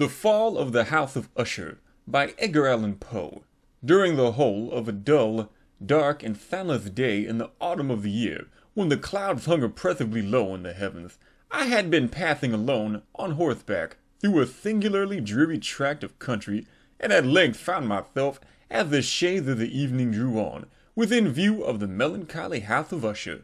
The Fall of the House of Usher by Edgar Allan Poe. During the whole of a dull, dark, and soundless day in the autumn of the year, when the clouds hung oppressively low in the heavens, I had been passing alone, on horseback, through a singularly dreary tract of country, and at length found myself, as the shades of the evening drew on, within view of the melancholy house of Usher.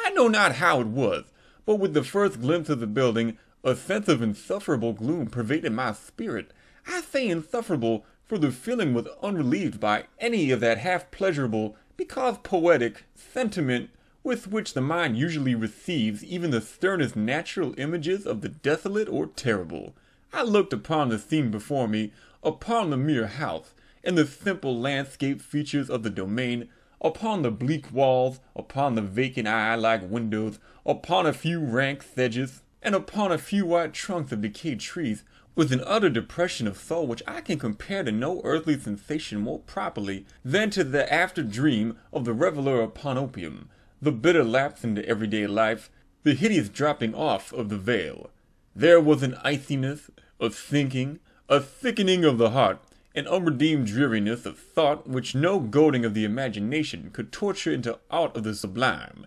I know not how it was, but with the first glimpse of the building, a sense of insufferable gloom pervaded my spirit. I say insufferable, for the feeling was unrelieved by any of that half-pleasurable, because poetic, sentiment with which the mind usually receives even the sternest natural images of the desolate or terrible. I looked upon the scene before me, upon the mere house, and the simple landscape features of the domain, upon the bleak walls, upon the vacant eye-like windows, upon a few rank sedges, and upon a few white trunks of decayed trees, with an utter depression of soul which I can compare to no earthly sensation more properly than to the after-dream of the reveller upon opium, the bitter lapse into everyday life, the hideous dropping off of the veil. There was an iciness, a sinking, a thickening of the heart, an unredeemed dreariness of thought which no goading of the imagination could torture into aught of the sublime.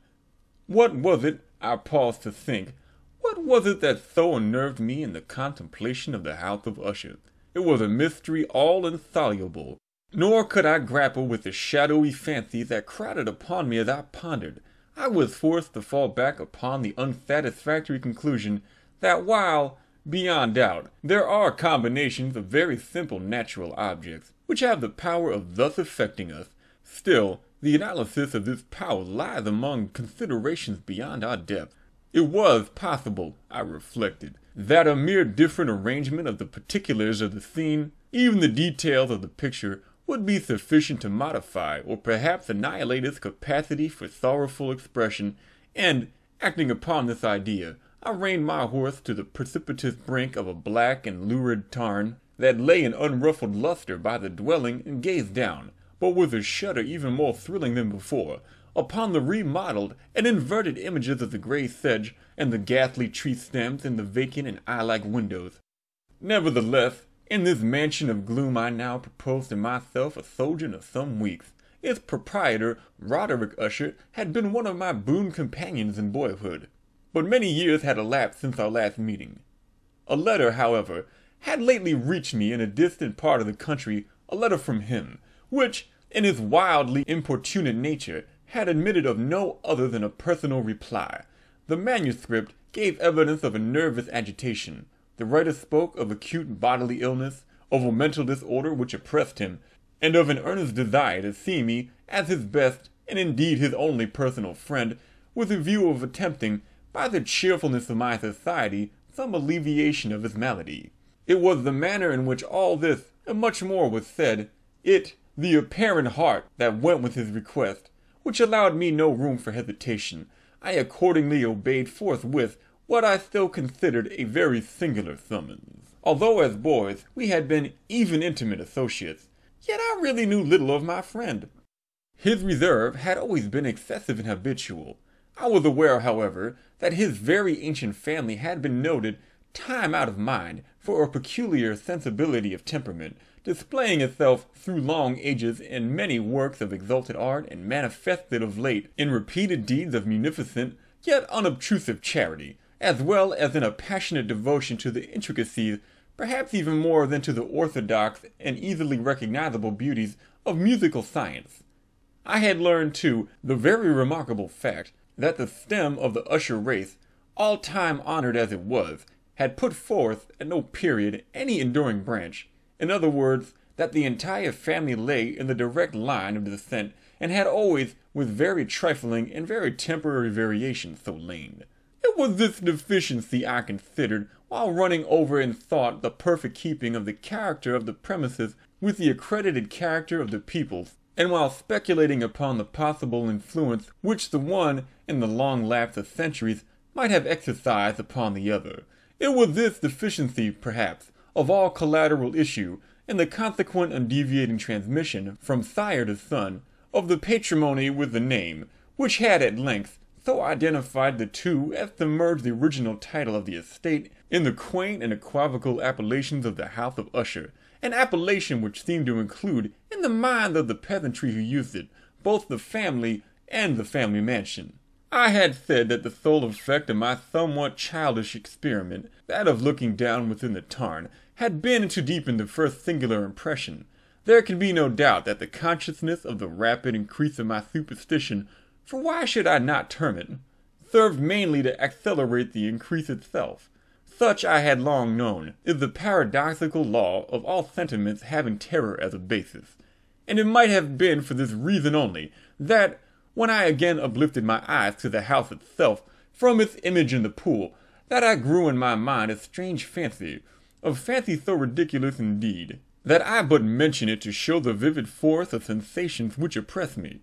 What was it, I paused to think, what was it that so unnerved me in the contemplation of the house of Usher? It was a mystery all insoluble, nor could I grapple with the shadowy fancies that crowded upon me as I pondered. I was forced to fall back upon the unsatisfactory conclusion that while, beyond doubt, there are combinations of very simple natural objects which have the power of thus affecting us, still the analysis of this power lies among considerations beyond our depth. It was possible, I reflected, that a mere different arrangement of the particulars of the scene, even the details of the picture, would be sufficient to modify or perhaps annihilate its capacity for sorrowful expression, and, acting upon this idea, I reined my horse to the precipitous brink of a black and lurid tarn that lay in unruffled luster by the dwelling and gazed down, but with a shudder even more thrilling than before, upon the remodeled and inverted images of the gray sedge and the ghastly tree stems in the vacant and eye-like windows. Nevertheless, in this mansion of gloom I now proposed to myself a sojourn of some weeks. Its proprietor, Roderick Usher, had been one of my boon companions in boyhood, but many years had elapsed since our last meeting. A letter, however, had lately reached me in a distant part of the country, a letter from him, which, in its wildly importunate nature, had admitted of no other than a personal reply. The manuscript gave evidence of a nervous agitation. The writer spoke of acute bodily illness, of a mental disorder which oppressed him, and of an earnest desire to see me as his best, and indeed his only personal friend, with a view of attempting, by the cheerfulness of my society, some alleviation of his malady. It was the manner in which all this, and much more, was said, the apparent heart that went with his request, which allowed me no room for hesitation. I accordingly obeyed forthwith what I still considered a very singular summons. Although as boys we had been even intimate associates, yet I really knew little of my friend. His reserve had always been excessive and habitual. I was aware, however, that his very ancient family had been noted, time out of mind, for a peculiar sensibility of temperament, displaying itself through long ages in many works of exalted art, and manifested of late in repeated deeds of munificent yet unobtrusive charity, as well as in a passionate devotion to the intricacies, perhaps even more than to the orthodox and easily recognizable beauties of musical science. I had learned, too, the very remarkable fact that the stem of the Usher race, all time honored as it was, had put forth at no period any enduring branch. In other words, that the entire family lay in the direct line of descent, and had always, with very trifling and very temporary variations, so lain. It was this deficiency I considered, while running over in thought the perfect keeping of the character of the premises with the accredited character of the peoples, and while speculating upon the possible influence which the one, in the long lapse of centuries, might have exercised upon the other. It was this deficiency, perhaps, of all collateral issue, and the consequent undeviating transmission, from sire to son, of the patrimony with the name, which had at length, so identified the two as to merge the original title of the estate in the quaint and equivocal appellations of the House of Usher, an appellation which seemed to include, in the minds of the peasantry who used it, both the family and the family mansion. I had said that the sole effect of my somewhat childish experiment, that of looking down within the tarn, had been to deepen the first singular impression. There can be no doubt that the consciousness of the rapid increase of my superstition, for why should I not term it, served mainly to accelerate the increase itself. Such, I had long known, is the paradoxical law of all sentiments having terror as a basis, and it might have been for this reason only, that, when I again uplifted my eyes to the house itself from its image in the pool, that I grew in my mind a strange fancy, a fancy so ridiculous indeed, that I but mention it to show the vivid force of sensations which oppress me.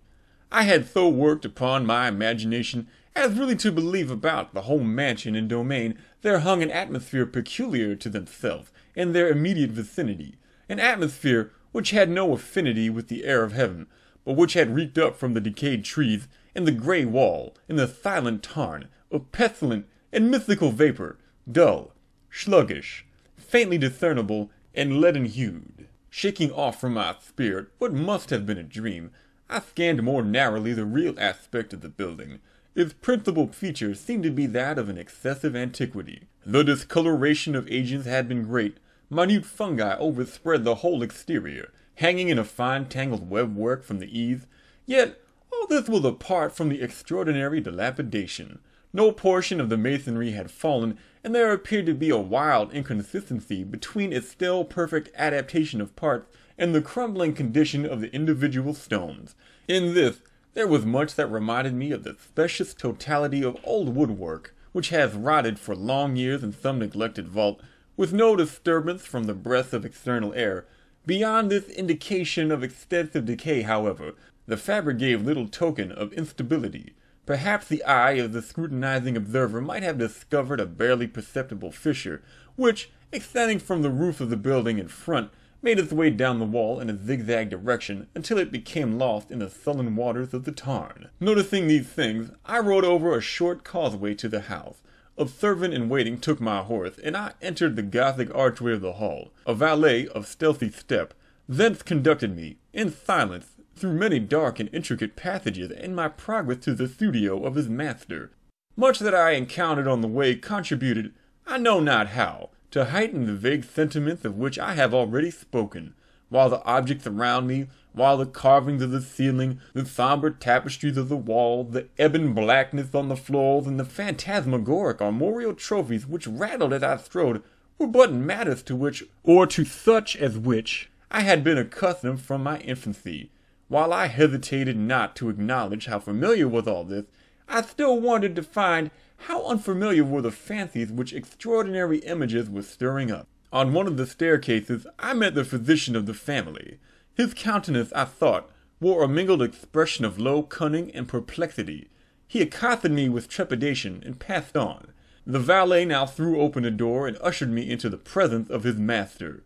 I had so worked upon my imagination as really to believe about the whole mansion and domain there hung an atmosphere peculiar to themselves and their immediate vicinity, an atmosphere which had no affinity with the air of heaven, but which had reeked up from the decayed trees, and the grey wall, and the silent tarn, a pestilent and mystical vapour, dull, sluggish, faintly discernible, and leaden-hued. Shaking off from my spirit what must have been a dream, I scanned more narrowly the real aspect of the building. Its principal feature seemed to be that of an excessive antiquity. The discoloration of ages had been great. Minute fungi overspread the whole exterior, hanging in a fine tangled web-work from the eaves. Yet all this was apart from the extraordinary dilapidation. No portion of the masonry had fallen, and there appeared to be a wild inconsistency between its still perfect adaptation of parts and the crumbling condition of the individual stones. In this, there was much that reminded me of the specious totality of old woodwork, which has rotted for long years in some neglected vault, with no disturbance from the breath of external air. Beyond this indication of extensive decay, however, the fabric gave little token of instability. Perhaps the eye of the scrutinizing observer might have discovered a barely perceptible fissure, which, extending from the roof of the building in front, made its way down the wall in a zigzag direction until it became lost in the sullen waters of the tarn. Noticing these things, I rode over a short causeway to the house. A servant in waiting took my horse, and I entered the Gothic archway of the hall. A valet of stealthy step thence conducted me, in silence, through many dark and intricate passages in my progress to the studio of his master. Much that I encountered on the way contributed, I know not how, to heighten the vague sentiments of which I have already spoken, while the objects around me, while the carvings of the ceiling, the sombre tapestries of the walls, the ebon blackness on the floors, and the phantasmagoric armorial trophies which rattled as I strode, were but matters to which, or to such as which, I had been accustomed from my infancy. While I hesitated not to acknowledge how familiar was all this, I still wondered to find how unfamiliar were the fancies which extraordinary images were stirring up. On one of the staircases I met the physician of the family. His countenance, I thought, wore a mingled expression of low cunning and perplexity. He accosted me with trepidation and passed on. The valet now threw open a door and ushered me into the presence of his master.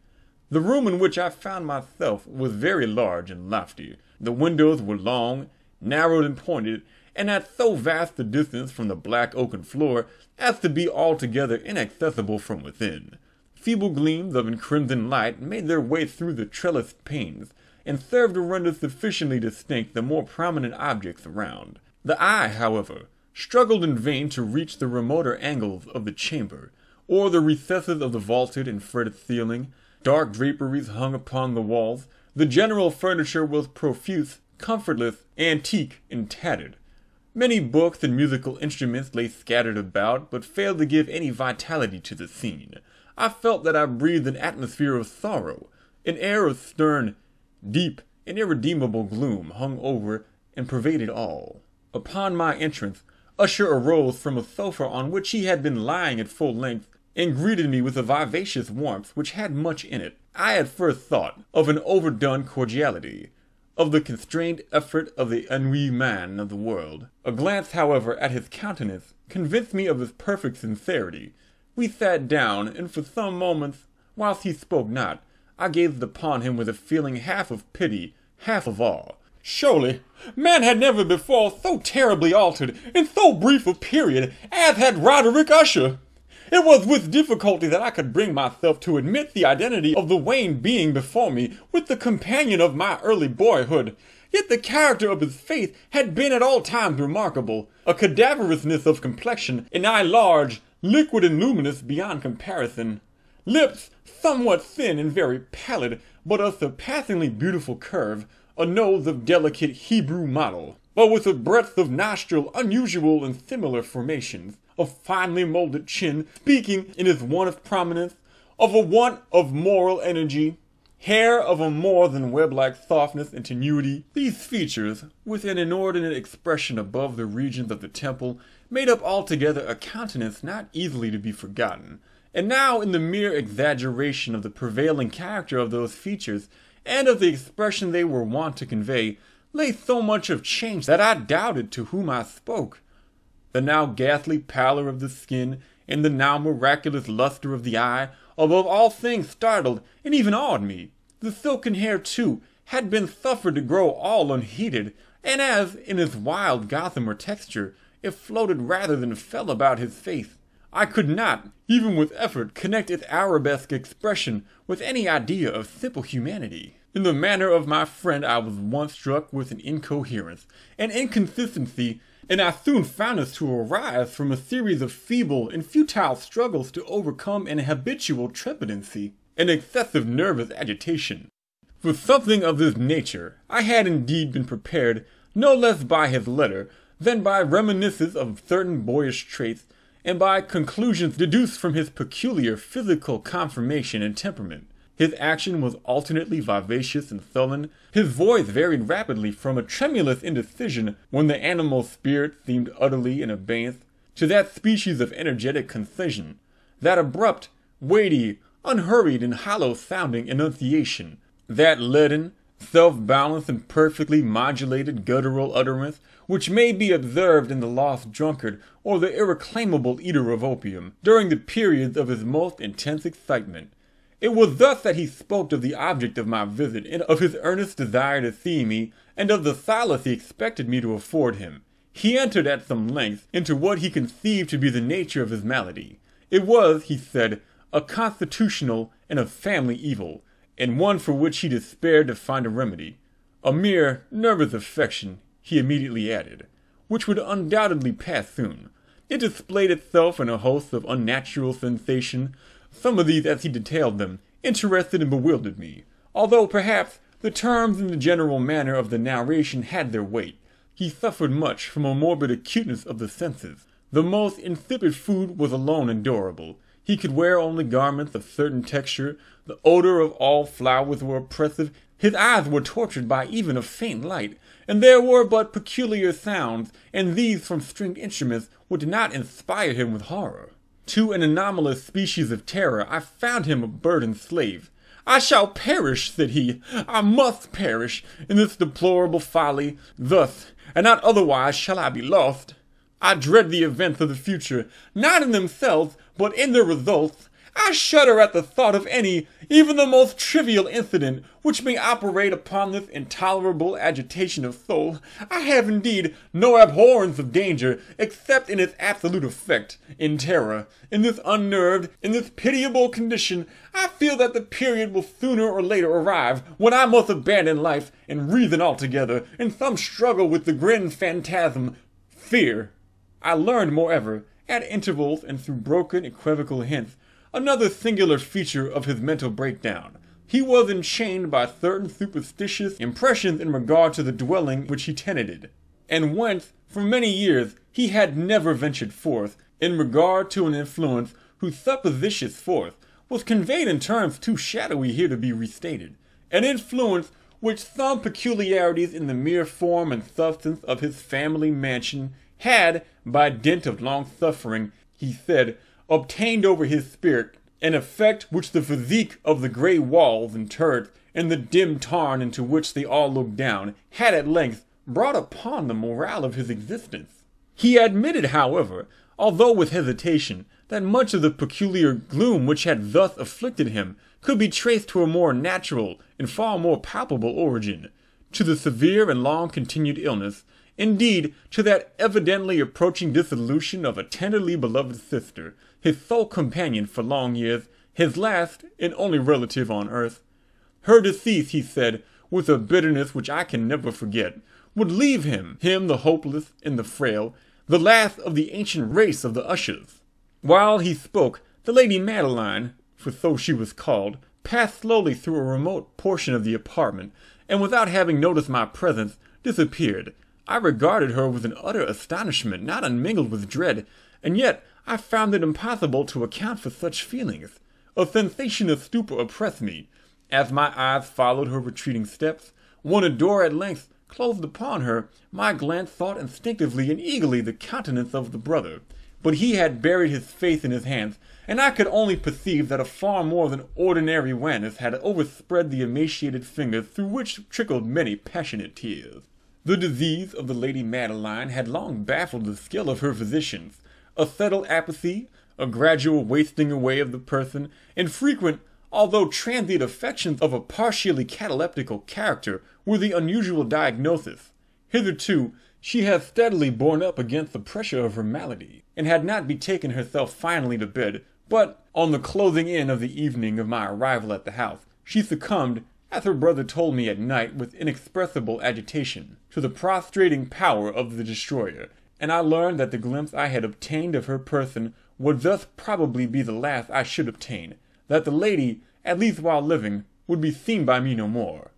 The room in which I found myself was very large and lofty. The windows were long, narrowed and pointed, and at so vast a distance from the black oaken floor as to be altogether inaccessible from within. Feeble gleams of encrimsoned light made their way through the trellised panes, and served to render sufficiently distinct the more prominent objects around. The eye, however, struggled in vain to reach the remoter angles of the chamber, or the recesses of the vaulted and fretted ceiling. Dark draperies hung upon the walls. The general furniture was profuse, comfortless, antique, and tattered. Many books and musical instruments lay scattered about, but failed to give any vitality to the scene. I felt that I breathed an atmosphere of sorrow. An air of stern, deep, and irredeemable gloom hung over and pervaded all. Upon my entrance, Usher arose from a sofa on which he had been lying at full length, and greeted me with a vivacious warmth which had much in it. I at first thought of an overdone cordiality, of the constrained effort of the ennuyé man of the world. A glance, however, at his countenance convinced me of his perfect sincerity. We sat down, and for some moments, whilst he spoke not, I gazed upon him with a feeling half of pity, half of awe. Surely, man had never before so terribly altered in so brief a period as had Roderick Usher. It was with difficulty that I could bring myself to admit the identity of the wan being before me with the companion of my early boyhood. Yet the character of his face had been at all times remarkable, a cadaverousness of complexion, an eye large, liquid and luminous beyond comparison, lips somewhat thin and very pallid, but of surpassingly beautiful curve, a nose of delicate Hebrew model, but with a breadth of nostril unusual in similar formations, a finely molded chin, speaking in its want of prominence, of a want of moral energy, hair of a more than web-like softness and tenuity. These features, with an inordinate expression above the regions of the temple, made up altogether a countenance not easily to be forgotten. And now, in the mere exaggeration of the prevailing character of those features, and of the expression they were wont to convey, lay so much of change that I doubted to whom I spoke. The now ghastly pallor of the skin, and the now miraculous luster of the eye, above all things startled and even awed me. The silken hair, too, had been suffered to grow all unheeded, and as, in its wild gossamer texture, it floated rather than fell about his face, I could not, even with effort, connect its arabesque expression with any idea of simple humanity. In the manner of my friend I was once struck with an incoherence, an inconsistency, and I soon found this to arise from a series of feeble and futile struggles to overcome an habitual trepidancy, an excessive nervous agitation. For something of this nature I had indeed been prepared, no less by his letter than by reminiscences of certain boyish traits, and by conclusions deduced from his peculiar physical conformation and temperament. His action was alternately vivacious and sullen. His voice varied rapidly from a tremulous indecision when the animal spirit seemed utterly in abeyance, to that species of energetic concision, that abrupt, weighty, unhurried and hollow-sounding enunciation, that leaden, self-balanced and perfectly modulated guttural utterance, which may be observed in the lost drunkard or the irreclaimable eater of opium, during the periods of his most intense excitement. It was thus that he spoke of the object of my visit, and of his earnest desire to see me, and of the solace he expected me to afford him. He entered at some length into what he conceived to be the nature of his malady. It was, he said, a constitutional and a family evil, and one for which he despaired to find a remedy. A mere nervous affection, he immediately added, which would undoubtedly pass soon. It displayed itself in a host of unnatural sensation. Some of these, as he detailed them, interested and bewildered me, although perhaps the terms and the general manner of the narration had their weight. He suffered much from a morbid acuteness of the senses. The most insipid food was alone endurable. He could wear only garments of certain texture. The odor of all flowers were oppressive. His eyes were tortured by even a faint light, and there were but peculiar sounds, and these from stringed instruments would not inspire him with horror. To an anomalous species of terror I found him a burdened slave. I shall perish, said he, I must perish in this deplorable folly. Thus, and not otherwise, shall I be lost. I dread the events of the future, not in themselves, but in their results. I shudder at the thought of any, even the most trivial incident, which may operate upon this intolerable agitation of soul. I have indeed no abhorrence of danger, except in its absolute effect, in terror. In this unnerved, in this pitiable condition, I feel that the period will sooner or later arrive, when I must abandon life and reason altogether, in some struggle with the grim phantasm, fear. I learned, moreover, at intervals and through broken equivocal hints, another singular feature of his mental breakdown. He was enchained by certain superstitious impressions in regard to the dwelling which he tenanted, and whence, for many years, he had never ventured forth, in regard to an influence whose supposititious force was conveyed in terms too shadowy here to be restated, an influence which some peculiarities in the mere form and substance of his family mansion had, by dint of long suffering, he said, obtained over his spirit, an effect which the physique of the grey walls and turrets, and the dim tarn into which they all looked down, had at length brought upon the morale of his existence. He admitted, however, although with hesitation, that much of the peculiar gloom which had thus afflicted him could be traced to a more natural and far more palpable origin, to the severe and long-continued illness, indeed, to that evidently approaching dissolution of a tenderly beloved sister, his sole companion for long years, his last and only relative on earth. Her decease, he said, with a bitterness which I can never forget, would leave him the hopeless and the frail, the last of the ancient race of the Ushers. While he spoke, the Lady Madeline, for so she was called, passed slowly through a remote portion of the apartment, and without having noticed my presence, disappeared. I regarded her with an utter astonishment, not unmingled with dread, and yet I found it impossible to account for such feelings. A sensation of stupor oppressed me. As my eyes followed her retreating steps, when a door at length closed upon her, my glance sought instinctively and eagerly the countenance of the brother. But he had buried his face in his hands, and I could only perceive that a far more than ordinary wanness had overspread the emaciated fingers through which trickled many passionate tears. The disease of the Lady Madeline had long baffled the skill of her physicians. A settled apathy, a gradual wasting away of the person, and frequent, although transient affections of a partially cataleptical character were the unusual diagnosis. Hitherto, she had steadily borne up against the pressure of her malady, and had not betaken herself finally to bed, but, on the closing in of the evening of my arrival at the house, she succumbed, as her brother told me at night with inexpressible agitation, to the prostrating power of the destroyer, and I learned that the glimpse I had obtained of her person would thus probably be the last I should obtain, that the lady, at least while living, would be seen by me no more.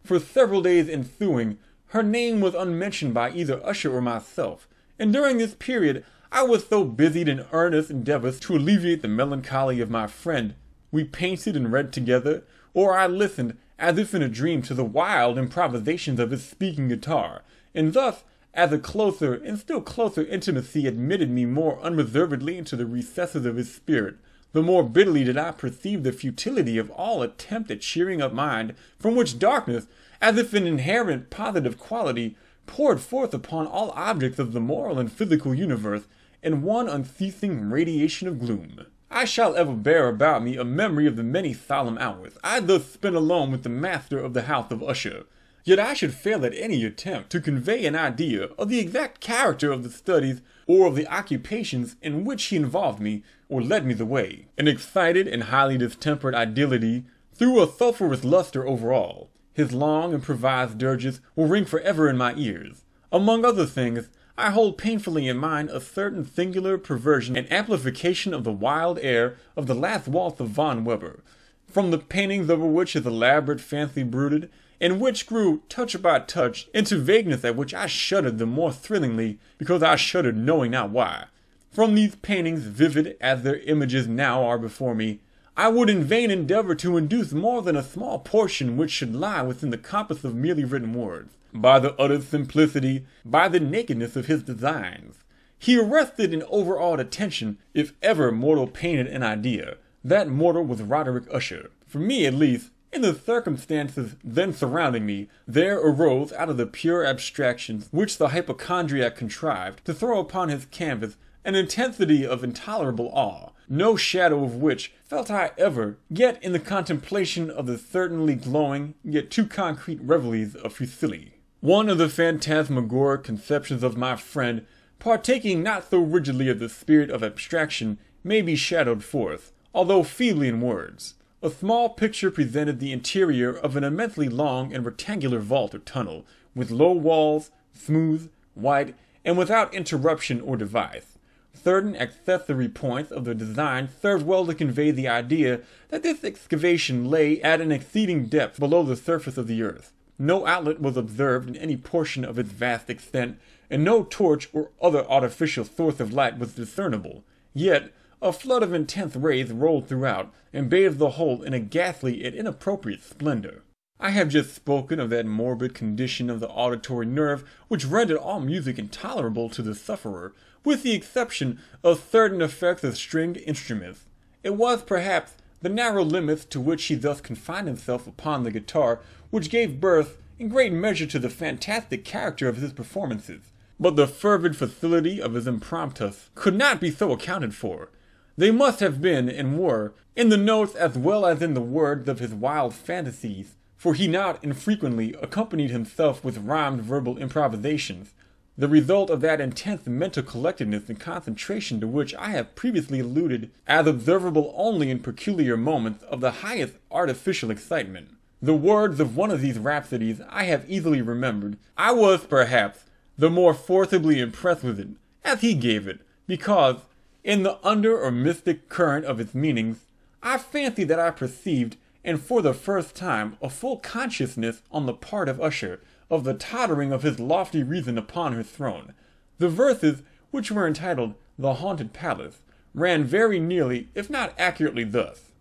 For several days ensuing, her name was unmentioned by either Usher or myself, and during this period I was so busied in earnest endeavors to alleviate the melancholy of my friend, we painted and read together, or I listened, as if in a dream, to the wild improvisations of his speaking guitar, and thus, as a closer and still closer intimacy admitted me more unreservedly into the recesses of his spirit, the more bitterly did I perceive the futility of all attempt at cheering up mind, from which darkness, as if an inherent positive quality, poured forth upon all objects of the moral and physical universe in one unceasing radiation of gloom. I shall ever bear about me a memory of the many solemn hours I thus spent alone with the master of the house of Usher. Yet I should fail at any attempt to convey an idea of the exact character of the studies or of the occupations in which he involved me or led me the way. An excited and highly distempered ideality threw a sulphurous luster over all. His long improvised dirges will ring forever in my ears. Among other things, I hold painfully in mind a certain singular perversion and amplification of the wild air of the last waltz of Von Weber, from the paintings over which his elaborate fancy brooded, and which grew, touch by touch, into vagueness at which I shuddered the more thrillingly because I shuddered knowing not why. From these paintings, vivid as their images now are before me, I would in vain endeavor to induce more than a small portion which should lie within the compass of merely written words. By the utter simplicity, by the nakedness of his designs, he arrested and overawed attention. If ever mortal painted an idea, that mortal was Roderick Usher. For me, at least, in the circumstances then surrounding me, there arose out of the pure abstractions which the hypochondriac contrived to throw upon his canvas an intensity of intolerable awe, no shadow of which felt I ever, yet in the contemplation of the certainly glowing, yet too concrete reveries of Fuseli. One of the phantasmagoric conceptions of my friend, partaking not so rigidly of the spirit of abstraction, may be shadowed forth, although feebly in words. A small picture presented the interior of an immensely long and rectangular vault or tunnel, with low walls, smooth, white, and without interruption or device. Certain accessory points of the design served well to convey the idea that this excavation lay at an exceeding depth below the surface of the earth. No outlet was observed in any portion of its vast extent, and no torch or other artificial source of light was discernible. Yet a flood of intense rays rolled throughout, and bathed the whole in a ghastly and inappropriate splendor. I have just spoken of that morbid condition of the auditory nerve which rendered all music intolerable to the sufferer, with the exception of certain effects of stringed instruments. It was, perhaps, the narrow limits to which he thus confined himself upon the guitar which gave birth, in great measure, to the fantastic character of his performances. But the fervid facility of his impromptus could not be so accounted for. They must have been, and were, in the notes as well as in the words of his wild fantasies, for he not infrequently accompanied himself with rhymed verbal improvisations, the result of that intense mental collectedness and concentration to which I have previously alluded as observable only in peculiar moments of the highest artificial excitement. The words of one of these rhapsodies I have easily remembered. I was, perhaps, the more forcibly impressed with it, as he gave it, because, in the under or mystic current of its meanings, I fancy that I perceived, and for the first time, a full consciousness on the part of Usher, of the tottering of his lofty reason upon her throne. The verses, which were entitled The Haunted Palace, ran very nearly, if not accurately, thus.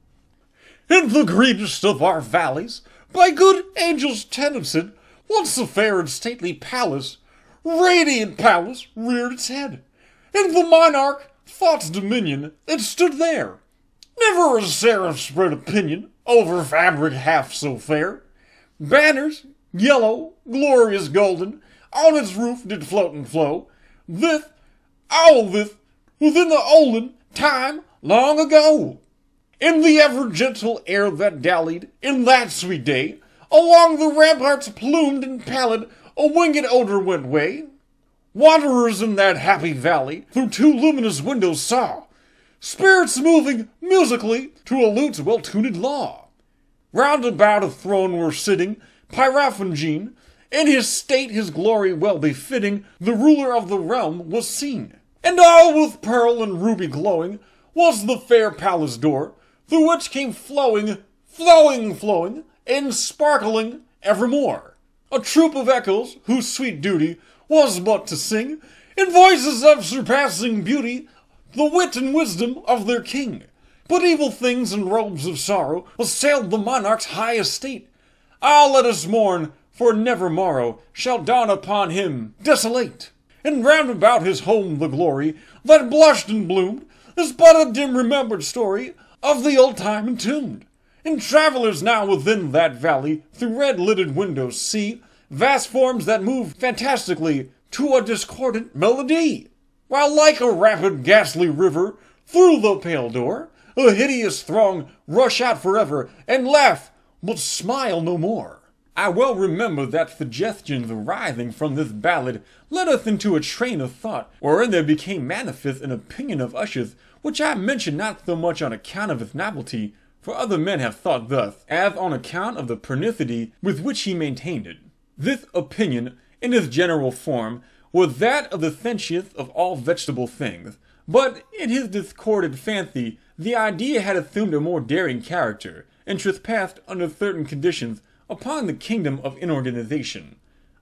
In the greenest of our valleys, by good angels tenanted, once a fair and stately palace, radiant palace, reared its head. In the monarch thought's dominion, it stood there. Never a seraph spread opinion over fabric half so fair. Banners, yellow, glorious golden, on its roof did float and flow. All this, within the olden time long ago. In the ever-gentle air that dallied, in that sweet day, along the ramparts plumed and pallid, a winged odor went way. Wanderers in that happy valley, through two luminous windows saw spirits moving musically to a lute's well-tuned law. Round about a throne were sitting Pyraphangene, in his state his glory well befitting, the ruler of the realm was seen. And all with pearl and ruby glowing was the fair palace door, through which came flowing, and sparkling evermore a troop of echoes, whose sweet duty was but to sing, in voices of surpassing beauty, the wit and wisdom of their king. But evil things in robes of sorrow assailed the monarch's high estate. Ah, let us mourn, for never morrow shall dawn upon him desolate. And round about his home the glory that blushed and bloomed is but a dim remembered story of the old time entombed. And travelers now within that valley through red-lidded windows see vast forms that move fantastically to a discordant melody, while like a rapid ghastly river through the pale door a hideous throng rush out forever and laugh but smile no more. I well remember that suggestions arising from this ballad led us into a train of thought, wherein there became manifest an opinion of Usher's, which I mention not so much on account of its novelty, for other men have thought thus, as on account of the pernicity with which he maintained it. This opinion, in its general form, was that of the sentience of all vegetable things, but in his discordant fancy the idea had assumed a more daring character, and trespassed under certain conditions upon the kingdom of inorganization.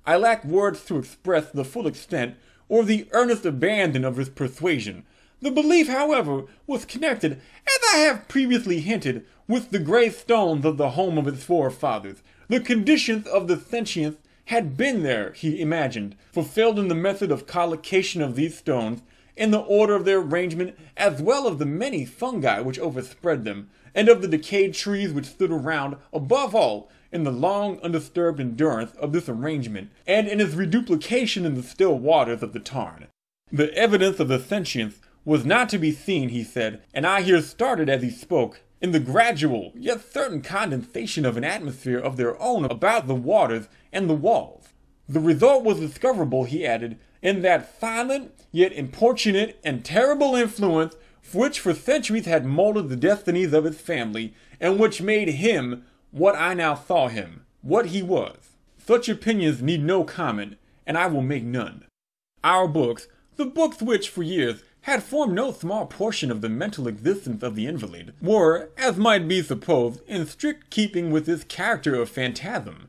I lack words to express the full extent or the earnest abandon of his persuasion. The belief, however, was connected, as I have previously hinted, with the grey stones of the home of his forefathers. The conditions of the sentience had been there, he imagined, fulfilled in the method of collocation of these stones, in the order of their arrangement, as well as the many fungi which overspread them, and of the decayed trees which stood around, above all, in the long undisturbed endurance of this arrangement, and in its reduplication in the still waters of the tarn. The evidence of the sentience was not to be seen, he said, and I here started as he spoke, in the gradual, yet certain condensation of an atmosphere of their own about the waters and the walls. The result was discoverable, he added, in that silent, yet importunate and terrible influence which for centuries had molded the destinies of his family, and which made him what I now saw him, what he was. Such opinions need no comment, and I will make none. Our books, the books which, for years, had formed no small portion of the mental existence of the invalid, were, as might be supposed, in strict keeping with this character of phantasm.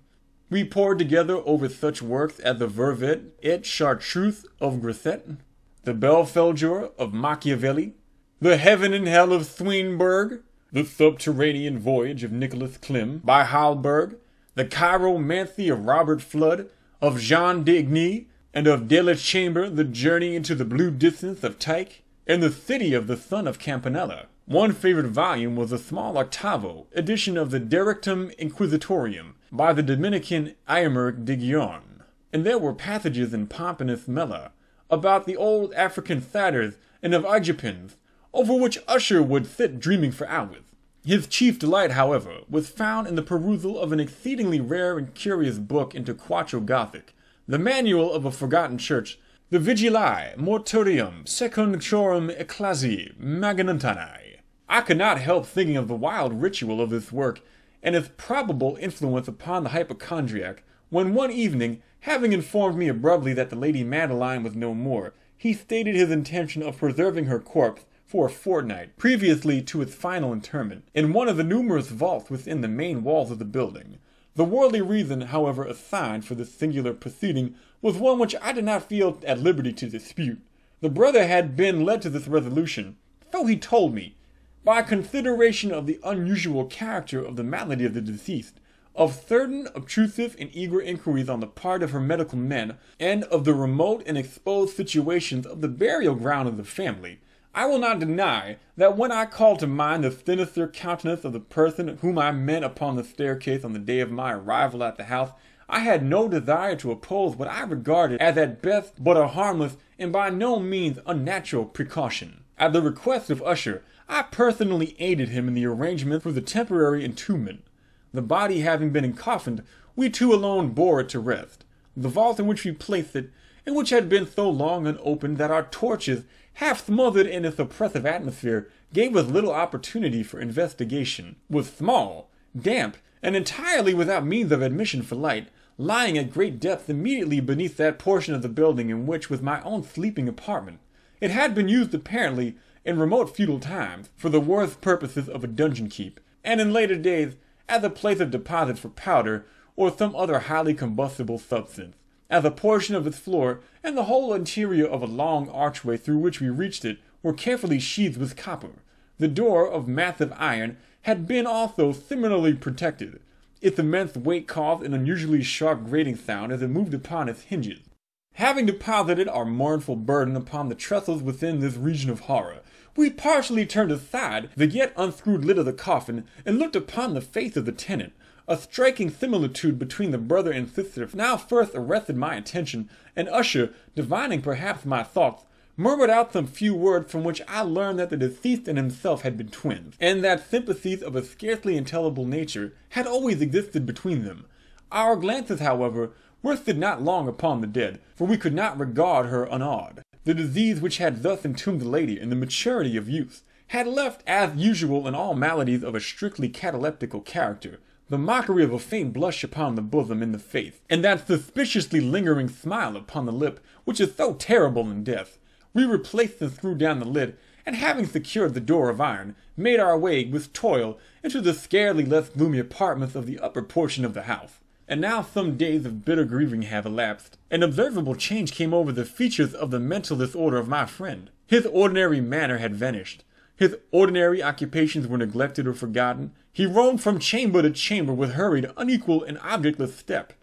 We pored together over such works as the Vervet et Chartreuse of Grisset, the Belfegor of Machiavelli, the Heaven and Hell of Swinburne, the Subterranean Voyage of Nicholas Klim by Halberg, the Chiromancy of Robert Flood, of Jean d'Igny, and of De la Chambre, the Journey into the Blue Distance of Tyche, and the City of the Son of Campanella. One favorite volume was a small octavo edition of the Directum Inquisitorium by the Dominican Aymeric de Guion, and there were passages in Pomponius Mela about the old African satyrs and of Egyptians, over which Usher would sit dreaming for hours. His chief delight, however, was found in the perusal of an exceedingly rare and curious book into Quattro Gothic, the manual of a forgotten church, the Vigilae Mortuorium Secundiorum Ecclesiae Magnantanae. I could not help thinking of the wild ritual of this work and its probable influence upon the hypochondriac, when one evening, having informed me abruptly that the Lady Madeline was no more, he stated his intention of preserving her corpse for a fortnight, previously to its final interment, in one of the numerous vaults within the main walls of the building. The worldly reason, however, assigned for this singular proceeding was one which I did not feel at liberty to dispute. The brother had been led to this resolution, so he told me, by a consideration of the unusual character of the malady of the deceased, of certain obtrusive and eager inquiries on the part of her medical men, and of the remote and exposed situations of the burial ground of the family. I will not deny that when I called to mind the sinister countenance of the person whom I met upon the staircase on the day of my arrival at the house, I had no desire to oppose what I regarded as at best but a harmless and by no means unnatural precaution. At the request of Usher, I personally aided him in the arrangements for the temporary entombment. The body having been encoffined, we two alone bore it to rest. The vault in which we placed it, and which had been so long unopened that our torches, half smothered in its oppressive atmosphere, gave us little opportunity for investigation, was small, damp, and entirely without means of admission for light, lying at great depth immediately beneath that portion of the building in which was my own sleeping apartment. It had been used apparently, in remote feudal times, for the worst purposes of a dungeon keep, and in later days, as a place of deposit for powder, or some other highly combustible substance. As a portion of its floor, and the whole interior of a long archway through which we reached it, were carefully sheathed with copper. The door, of massive iron, had been also similarly protected. Its immense weight caused an unusually sharp grating sound as it moved upon its hinges. Having deposited our mournful burden upon the trestles within this region of horror, we partially turned aside the yet unscrewed lid of the coffin and looked upon the face of the tenant. A striking similitude between the brother and sister now first arrested my attention, and Usher, divining perhaps my thoughts, murmured out some few words from which I learned that the deceased and himself had been twins, and that sympathies of a scarcely intelligible nature had always existed between them. Our glances, however, rested not long upon the dead, for we could not regard her unawed. The disease which had thus entombed the lady in the maturity of youth had left, as usual in all maladies of a strictly cataleptical character, the mockery of a faint blush upon the bosom in the face, and that suspiciously lingering smile upon the lip which is so terrible in death. We replaced and screwed down the lid, and having secured the door of iron, made our way with toil into the scarcely less gloomy apartments of the upper portion of the house. And now some days of bitter grieving have elapsed. An observable change came over the features of the mental disorder of my friend. His ordinary manner had vanished. His ordinary occupations were neglected or forgotten. He roamed from chamber to chamber with hurried, unequal, and objectless step.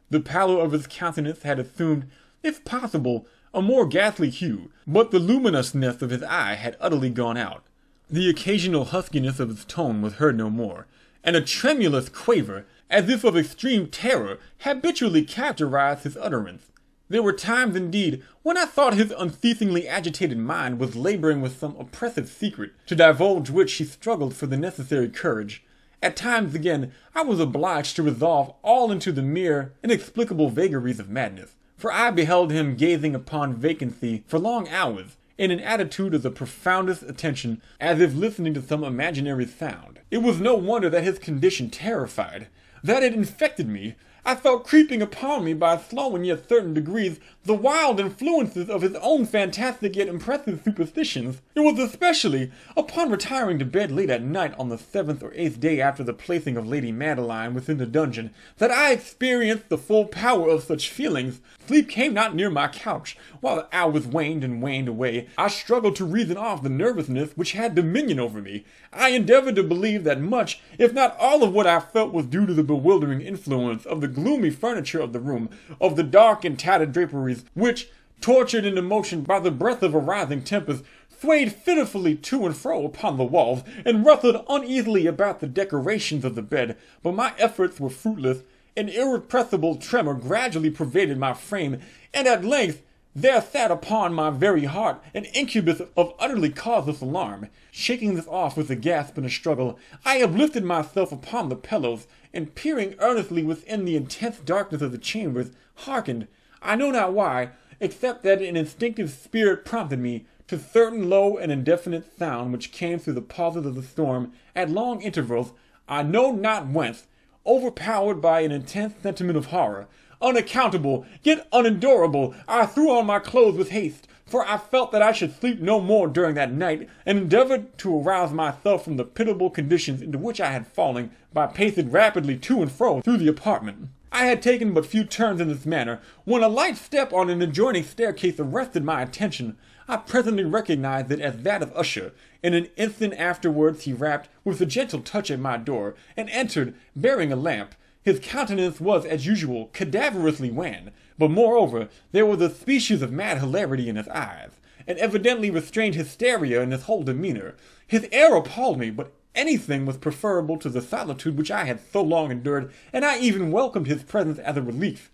The pallor of his countenance had assumed, if possible, a more ghastly hue, but the luminousness of his eye had utterly gone out. The occasional huskiness of his tone was heard no more, and a tremulous quaver, as if of extreme terror, habitually characterized his utterance. There were times, indeed, when I thought his unceasingly agitated mind was laboring with some oppressive secret, to divulge which he struggled for the necessary courage. At times, again, I was obliged to resolve all into the mere, inexplicable vagaries of madness, for I beheld him gazing upon vacancy for long hours, in an attitude of the profoundest attention, as if listening to some imaginary sound. It was no wonder that his condition terrified, that it infected me. I felt creeping upon me by slow and yet certain degrees the wild influences of his own fantastic yet impressive superstitions. It was especially upon retiring to bed late at night on the 7th or 8th day after the placing of Lady Madeline within the dungeon that I experienced the full power of such feelings. Sleep came not near my couch. While the hours waned and waned away, I struggled to reason off the nervousness which had dominion over me. I endeavored to believe that much, if not all of what I felt was due to the bewildering influence of the gloomy furniture of the room, of the dark and tattered draperies, which, tortured into motion by the breath of a rising tempest, swayed fitfully to and fro upon the walls, and rustled uneasily about the decorations of the bed. But my efforts were fruitless. An irrepressible tremor gradually pervaded my frame, and at length there sat upon my very heart an incubus of utterly causeless alarm. Shaking this off with a gasp and a struggle, I uplifted myself upon the pillows, and peering earnestly within the intense darkness of the chambers, hearkened, I know not why, except that an instinctive spirit prompted me, to certain low and indefinite sound which came through the pauses of the storm, at long intervals, I know not whence, overpowered by an intense sentiment of horror, unaccountable, yet unendurable, I threw on my clothes with haste, for I felt that I should sleep no more during that night, and endeavored to arouse myself from the pitiable conditions into which I had fallen by pacing rapidly to and fro through the apartment. I had taken but few turns in this manner, when a light step on an adjoining staircase arrested my attention. I presently recognized it as that of Usher. In an instant afterwards he rapped with a gentle touch at my door, and entered, bearing a lamp. His countenance was, as usual, cadaverously wan, but moreover there was a species of mad hilarity in his eyes, and evidently restrained hysteria in his whole demeanor. His air appalled me, but anything was preferable to the solitude which I had so long endured, and I even welcomed his presence as a relief.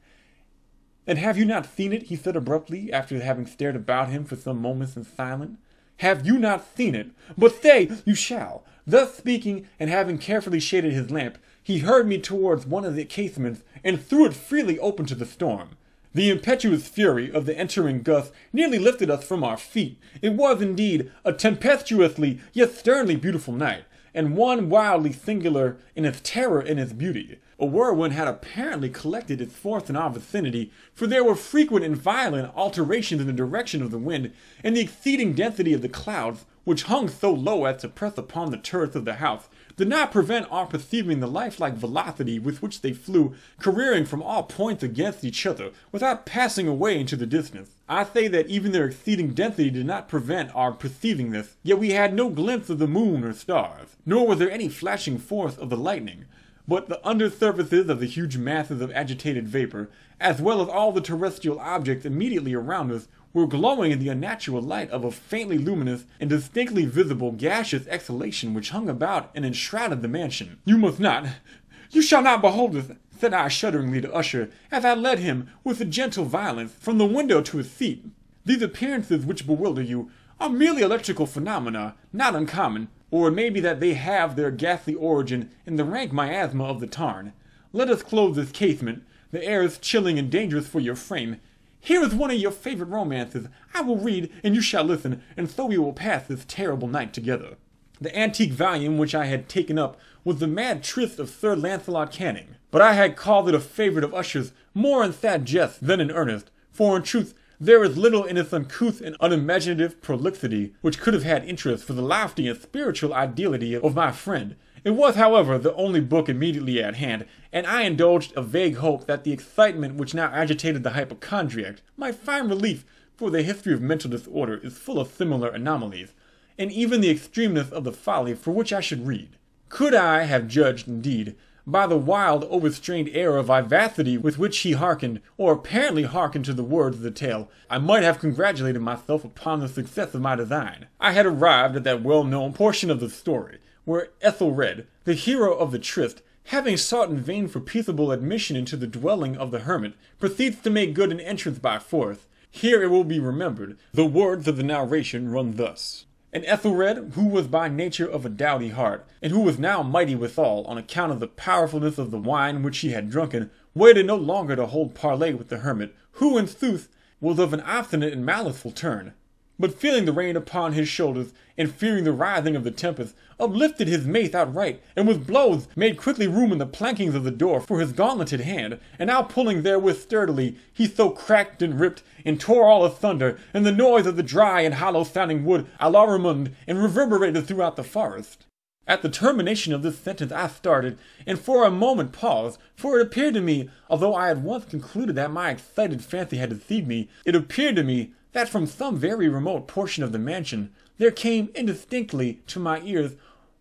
"And have you not seen it?" he said abruptly, after having stared about him for some moments in silence. "Have you not seen it? But stay, you shall." Thus speaking, and having carefully shaded his lamp, he hurried me towards one of the casements, and threw it freely open to the storm. The impetuous fury of the entering gust nearly lifted us from our feet. It was, indeed, a tempestuously yet sternly beautiful night, and one wildly singular in its terror and its beauty. A whirlwind had apparently collected its force in our vicinity, for there were frequent and violent alterations in the direction of the wind, and the exceeding density of the clouds, which hung so low as to press upon the turrets of the house, did not prevent our perceiving the lifelike velocity with which they flew, careering from all points against each other, without passing away into the distance. I say that even their exceeding density did not prevent our perceiving this, yet we had no glimpse of the moon or stars, nor was there any flashing force of the lightning, but the under surfaces of the huge masses of agitated vapor, as well as all the terrestrial objects immediately around us, were glowing in the unnatural light of a faintly luminous and distinctly visible gaseous exhalation which hung about and enshrouded the mansion. You shall not behold this," said I shudderingly to Usher, as I led him, with a gentle violence, from the window to his seat. "These appearances which bewilder you are merely electrical phenomena, not uncommon, or it may be that they have their ghastly origin in the rank miasma of the tarn. Let us close this casement. The air is chilling and dangerous for your frame. Here is one of your favorite romances. I will read, and you shall listen, and so we will pass this terrible night together." The antique volume which I had taken up was the Mad Tryst of Sir Lancelot Canning, but I had called it a favorite of Usher's more in sad jest than in earnest, for in truth there is little in its uncouth and unimaginative prolixity which could have had interest for the lofty and spiritual ideality of my friend. It was, however, the only book immediately at hand, and I indulged a vague hope that the excitement which now agitated the hypochondriac might find relief, for the history of mental disorder is full of similar anomalies, and even the extremeness of the folly for which I should read. Could I have judged, indeed, by the wild, overstrained air of vivacity with which he hearkened, or apparently hearkened to the words of the tale, I might have congratulated myself upon the success of my design. I had arrived at that well-known portion of the story, where Ethelred, the hero of the tryst, having sought in vain for peaceable admission into the dwelling of the hermit, proceeds to make good an entrance by force. Here it will be remembered, the words of the narration run thus. And Ethelred, who was by nature of a doughty heart, and who was now mighty withal, on account of the powerfulness of the wine which he had drunken, waited no longer to hold parley with the hermit, who, in sooth, was of an obstinate and maliceful turn, but feeling the rein upon his shoulders, and fearing the rising of the tempest, uplifted his mace outright, and with blows made quickly room in the plankings of the door for his gauntleted hand, and now pulling therewith sturdily, he so cracked and ripped, and tore all asunder, and the noise of the dry and hollow-sounding wood alarummed and reverberated throughout the forest. At the termination of this sentence I started, and for a moment paused, for it appeared to me, although I had once concluded that my excited fancy had deceived me, it appeared to me that from some very remote portion of the mansion there came indistinctly to my ears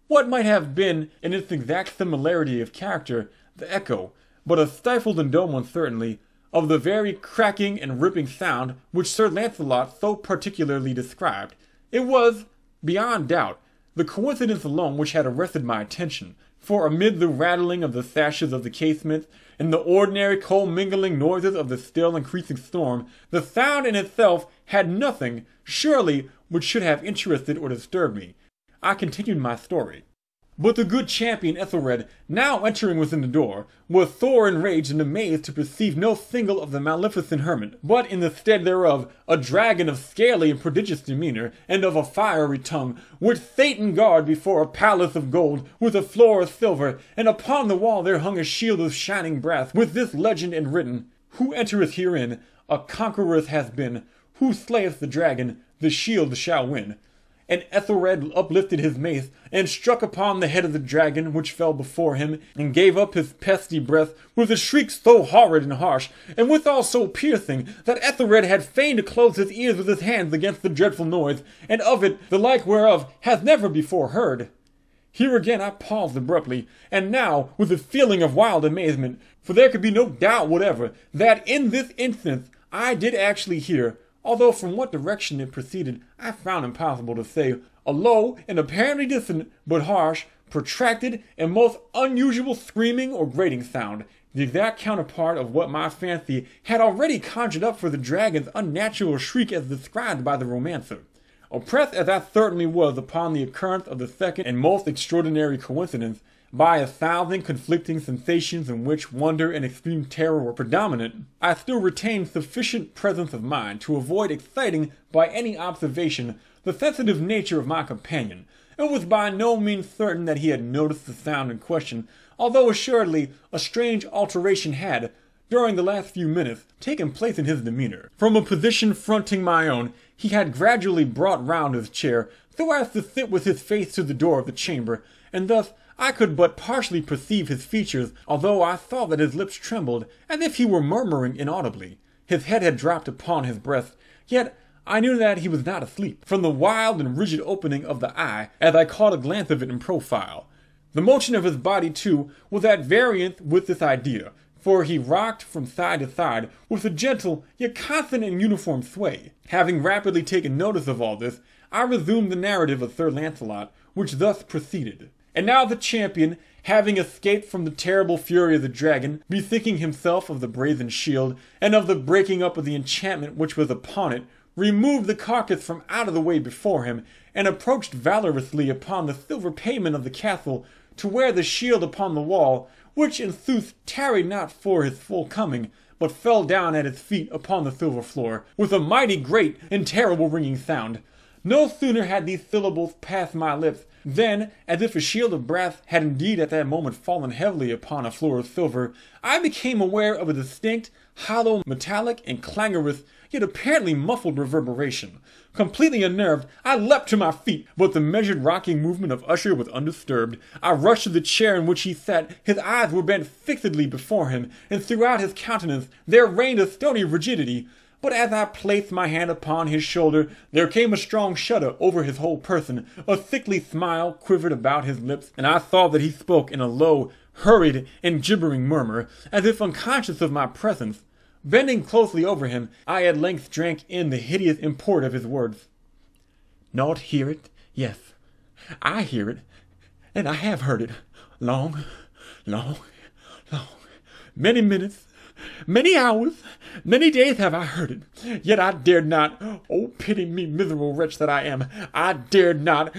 what might have been, in its exact similarity of character, the echo, but a stifled and dumb one certainly, of the very cracking and ripping sound which Sir Lancelot so particularly described. It was, beyond doubt, the coincidence alone which had arrested my attention, For amid the rattling of the sashes of the casement, and the ordinary commingling noises of the still increasing storm, the sound in itself had nothing, surely, which should have interested or disturbed me. I continued my story. But the good champion Ethelred, now entering within the door, was sore enraged and amazed to perceive no single of the maleficent hermit, but in the stead thereof a dragon of scaly and prodigious demeanour, and of a fiery tongue, which Satan guard before a palace of gold, with a floor of silver, and upon the wall there hung a shield of shining brass, with this legend enwritten, Who entereth herein, a conqueror has been, who slayeth the dragon, the shield shall win. And Ethelred uplifted his mace, and struck upon the head of the dragon, which fell before him, and gave up his pesty breath, with a shriek so horrid and harsh, and withal so piercing, that Ethelred had fain to close his ears with his hands against the dreadful noise, and of it, the like whereof, hath never before heard. Here again I paused abruptly, and now with a feeling of wild amazement, for there could be no doubt whatever, that in this instance I did actually hear, although from what direction it proceeded I found impossible to say, a low and apparently distant, but harsh, protracted, and most unusual screaming or grating sound, the exact counterpart of what my fancy had already conjured up for the dragon's unnatural shriek as described by the romancer. Oppressed as I certainly was upon the occurrence of the second and most extraordinary coincidence, by 1,000 conflicting sensations in which wonder and extreme terror were predominant, I still retained sufficient presence of mind to avoid exciting by any observation the sensitive nature of my companion, and was by no means certain that he had noticed the sound in question, although assuredly a strange alteration had, during the last few minutes, taken place in his demeanour. From a position fronting my own, he had gradually brought round his chair, so as to sit with his face to the door of the chamber, and thus I could but partially perceive his features, although I saw that his lips trembled, as if he were murmuring inaudibly. His head had dropped upon his breast, yet I knew that he was not asleep, from the wild and rigid opening of the eye, as I caught a glance of it in profile. The motion of his body, too, was at variance with this idea, for he rocked from side to side with a gentle, yet constant and uniform sway. Having rapidly taken notice of all this, I resumed the narrative of Sir Launcelot, which thus proceeded. And now the champion, having escaped from the terrible fury of the dragon, bethinking himself of the brazen shield, and of the breaking up of the enchantment which was upon it, removed the carcass from out of the way before him, and approached valorously upon the silver pavement of the castle, to where the shield upon the wall, which in sooth tarried not for his full coming, but fell down at his feet upon the silver floor, with a mighty great and terrible ringing sound. No sooner had these syllables passed my lips, then, as if a shield of brass had indeed at that moment fallen heavily upon a floor of silver, I became aware of a distinct, hollow, metallic, and clangorous, yet apparently muffled reverberation. Completely unnerved, I leapt to my feet, but the measured rocking movement of Usher was undisturbed. I rushed to the chair in which he sat. His eyes were bent fixedly before him, and throughout his countenance there reigned a stony rigidity. But as I placed my hand upon his shoulder, there came a strong shudder over his whole person, a sickly smile quivered about his lips, and I saw that he spoke in a low, hurried, and gibbering murmur, as if unconscious of my presence. Bending closely over him, I at length drank in the hideous import of his words. "Not hear it? Yes, I hear it, and I have heard it. Long, long, long, many minutes, many hours, many days have I heard it, yet I dared not, oh pity me, miserable wretch that I am, I dared not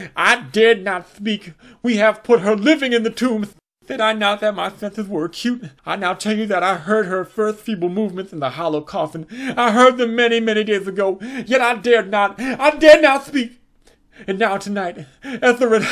speak. We have put her living in the tomb. Said I not that my senses were acute? I now tell you that I heard her first feeble movements in the hollow coffin. I heard them many, many days ago, yet I dared not speak. And now tonight, Ethelred,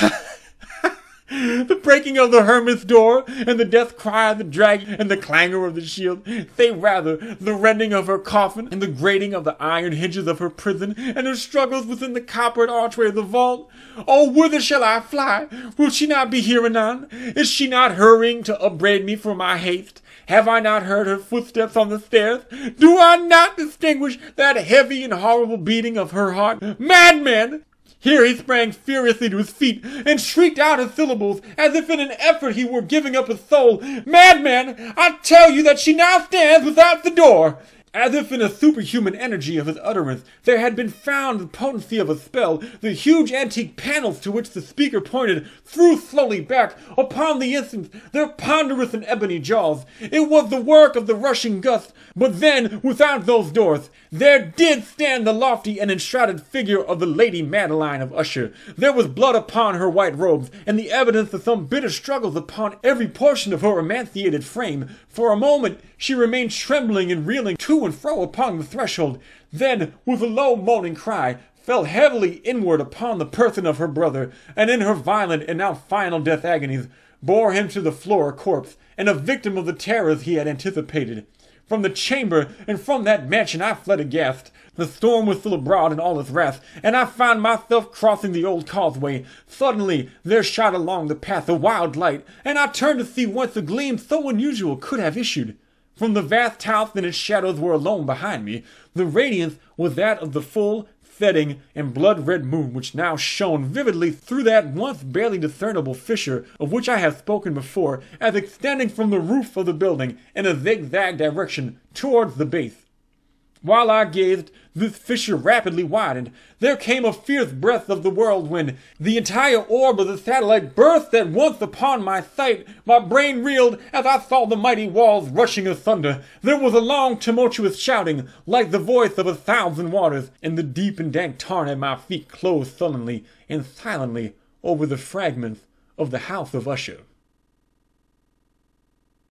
the breaking of the hermit's door, and the death cry of the dragon, and the clangor of the shield, say rather, the rending of her coffin, and the grating of the iron hinges of her prison, and her struggles within the coppered archway of the vault. Oh, whither shall I fly? Will she not be here anon? Is she not hurrying to upbraid me for my haste? Have I not heard her footsteps on the stairs? Do I not distinguish that heavy and horrible beating of her heart? Madman! Here he sprang furiously to his feet, and shrieked out his syllables, as if in an effort he were giving up his soul. Madman, I tell you that she now stands without the door. As if in a superhuman energy of his utterance, there had been found the potency of a spell. The huge antique panels to which the speaker pointed threw slowly back. Upon the instant, their ponderous and ebony jaws. It was the work of the rushing gust. But then, without those doors, there did stand the lofty and enshrouded figure of the Lady Madeline of Usher. There was blood upon her white robes, and the evidence of some bitter struggles upon every portion of her emaciated frame. For a moment, she remained trembling and reeling to and fro upon the threshold, then, with a low moaning cry, fell heavily inward upon the person of her brother, and in her violent and now final death agonies, bore him to the floor a corpse, and a victim of the terrors he had anticipated. From the chamber and from that mansion I fled aghast. The storm was still abroad in all its wrath, and I found myself crossing the old causeway. Suddenly there shot along the path a wild light, and I turned to see whence a gleam so unusual could have issued. From the vast house and its shadows were alone behind me. The radiance was that of the full, setting, and blood-red moon which now shone vividly through that once barely discernible fissure of which I have spoken before, as extending from the roof of the building in a zigzag direction towards the base. While I gazed, this fissure rapidly widened. There came a fierce breath of the whirlwind. The entire orb of the satellite burst at once upon my sight. My brain reeled as I saw the mighty walls rushing asunder. There was a long tumultuous shouting, like the voice of 1,000 waters, and the deep and dank tarn at my feet closed sullenly and silently over the fragments of the house of Usher.